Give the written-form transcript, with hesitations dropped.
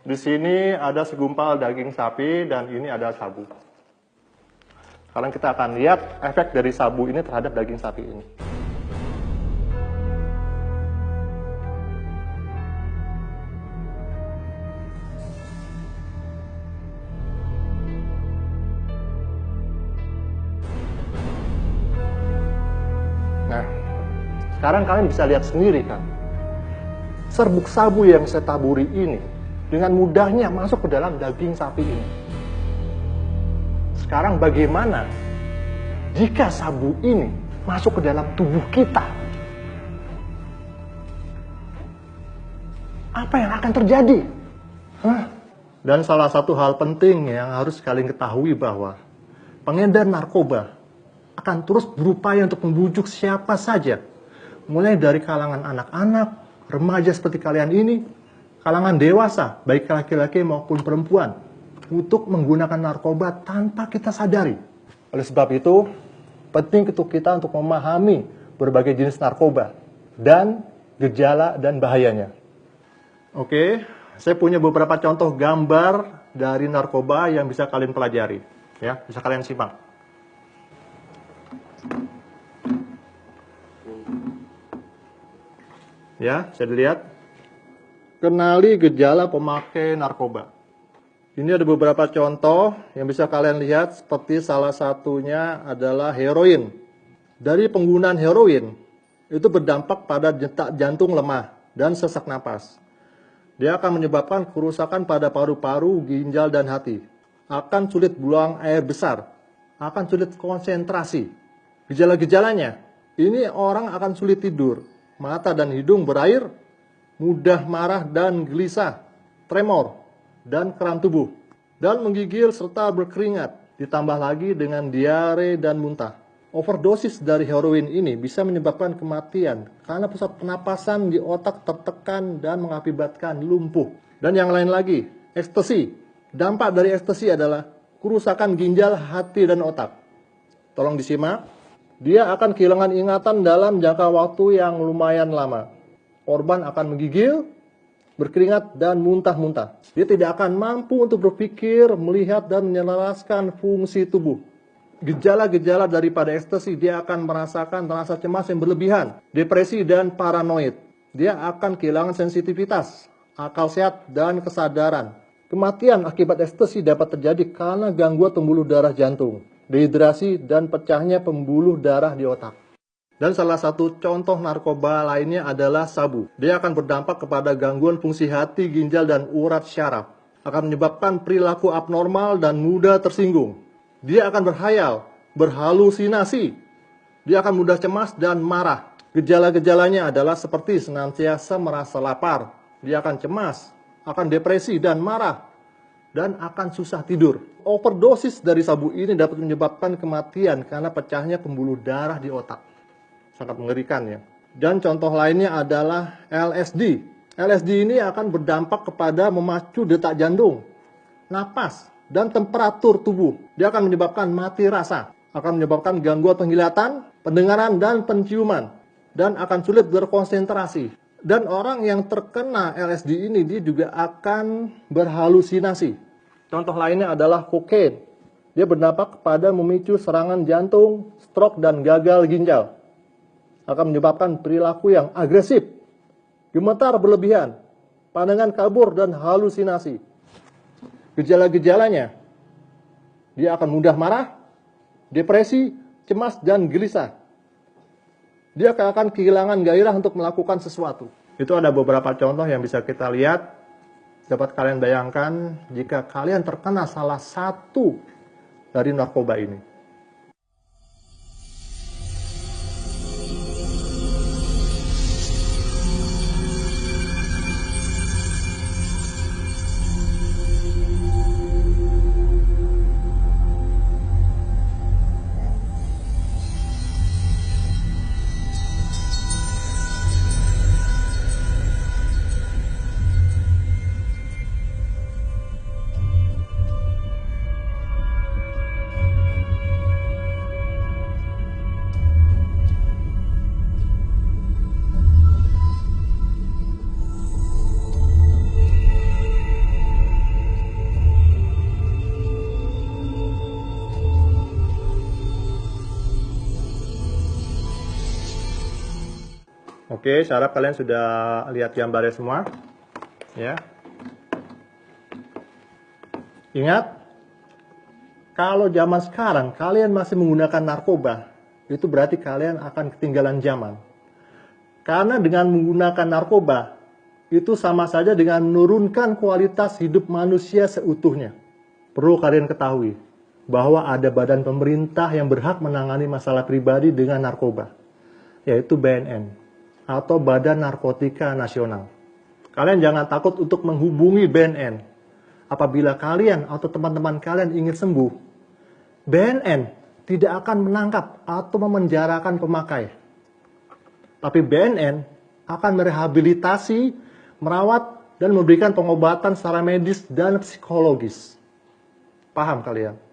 Di sini ada segumpal daging sapi dan ini ada sabu. Sekarang kita akan lihat efek dari sabu ini terhadap daging sapi ini. Nah, sekarang kalian bisa lihat sendiri kan, serbuk sabu yang saya taburi ini dengan mudahnya masuk ke dalam daging sapi ini. Sekarang bagaimana jika sabu ini masuk ke dalam tubuh kita? Apa yang akan terjadi? Dan salah satu hal penting yang harus kalian ketahui bahwa pengedar narkoba akan terus berupaya untuk membujuk siapa saja, mulai dari kalangan anak-anak, remaja seperti kalian ini, kalangan dewasa, baik laki-laki maupun perempuan, untuk menggunakan narkoba tanpa kita sadari. Oleh sebab itu, penting untuk kita untuk memahami berbagai jenis narkoba dan gejala dan bahayanya. Oke, saya punya beberapa contoh gambar dari narkoba yang bisa kalian pelajari. Ya, bisa kalian simak. Ya, saya lihat. Kenali gejala pemakai narkoba. Ini ada beberapa contoh yang bisa kalian lihat, seperti salah satunya adalah heroin. Dari penggunaan heroin, itu berdampak pada detak jantung lemah dan sesak napas. Dia akan menyebabkan kerusakan pada paru-paru, ginjal, dan hati. Akan sulit buang air besar, akan sulit konsentrasi. Gejala-gejalanya, ini orang akan sulit tidur, mata dan hidung berair, mudah marah dan gelisah, tremor, dan kram tubuh, dan menggigil serta berkeringat, ditambah lagi dengan diare dan muntah. Overdosis dari heroin ini bisa menyebabkan kematian karena pusat penapasan di otak tertekan dan mengakibatkan lumpuh. Dan yang lain lagi, ekstasi. Dampak dari ekstasi adalah kerusakan ginjal, hati, dan otak. Tolong disimak. Dia akan kehilangan ingatan dalam jangka waktu yang lumayan lama. Korban akan menggigil, berkeringat, dan muntah-muntah. Dia tidak akan mampu untuk berpikir, melihat, dan menyelaraskan fungsi tubuh. Gejala-gejala daripada ekstasi, dia akan merasakan rasa cemas yang berlebihan, depresi, dan paranoid. Dia akan kehilangan sensitivitas, akal sehat, dan kesadaran. Kematian akibat ekstasi dapat terjadi karena gangguan pembuluh darah jantung, dehidrasi, dan pecahnya pembuluh darah di otak. Dan salah satu contoh narkoba lainnya adalah sabu. Dia akan berdampak kepada gangguan fungsi hati, ginjal, dan urat syaraf. Akan menyebabkan perilaku abnormal dan mudah tersinggung. Dia akan berhayal, berhalusinasi. Dia akan mudah cemas dan marah. Gejala-gejalanya adalah seperti senantiasa merasa lapar. Dia akan cemas, akan depresi dan marah, dan akan susah tidur. Overdosis dari sabu ini dapat menyebabkan kematian karena pecahnya pembuluh darah di otak. Sangat mengerikan ya. Dan contoh lainnya adalah LSD. LSD ini akan berdampak kepada memacu detak jantung, napas, dan temperatur tubuh. Dia akan menyebabkan mati rasa, akan menyebabkan gangguan penglihatan, pendengaran, dan penciuman, dan akan sulit berkonsentrasi. Dan orang yang terkena LSD ini dia juga akan berhalusinasi. Contoh lainnya adalah kokain. Dia berdampak kepada memicu serangan jantung, stroke, dan gagal ginjal. Akan menyebabkan perilaku yang agresif, gemetar berlebihan, pandangan kabur, dan halusinasi. Gejala-gejalanya, dia akan mudah marah, depresi, cemas, dan gelisah. Dia akan kehilangan gairah untuk melakukan sesuatu. Itu ada beberapa contoh yang bisa kita lihat. Dapat kalian bayangkan jika kalian terkena salah satu dari narkoba ini. Oke, saya harap kalian sudah lihat gambarnya semua. Ya. Ingat, kalau zaman sekarang kalian masih menggunakan narkoba, itu berarti kalian akan ketinggalan zaman. Karena dengan menggunakan narkoba, itu sama saja dengan menurunkan kualitas hidup manusia seutuhnya. Perlu kalian ketahui bahwa ada badan pemerintah yang berhak menangani masalah pribadi dengan narkoba, yaitu BNN, atau Badan Narkotika Nasional. Kalian jangan takut untuk menghubungi BNN. Apabila kalian atau teman-teman kalian ingin sembuh, BNN tidak akan menangkap atau memenjarakan pemakai. Tapi BNN akan merehabilitasi, merawat, dan memberikan pengobatan secara medis dan psikologis. Paham kalian?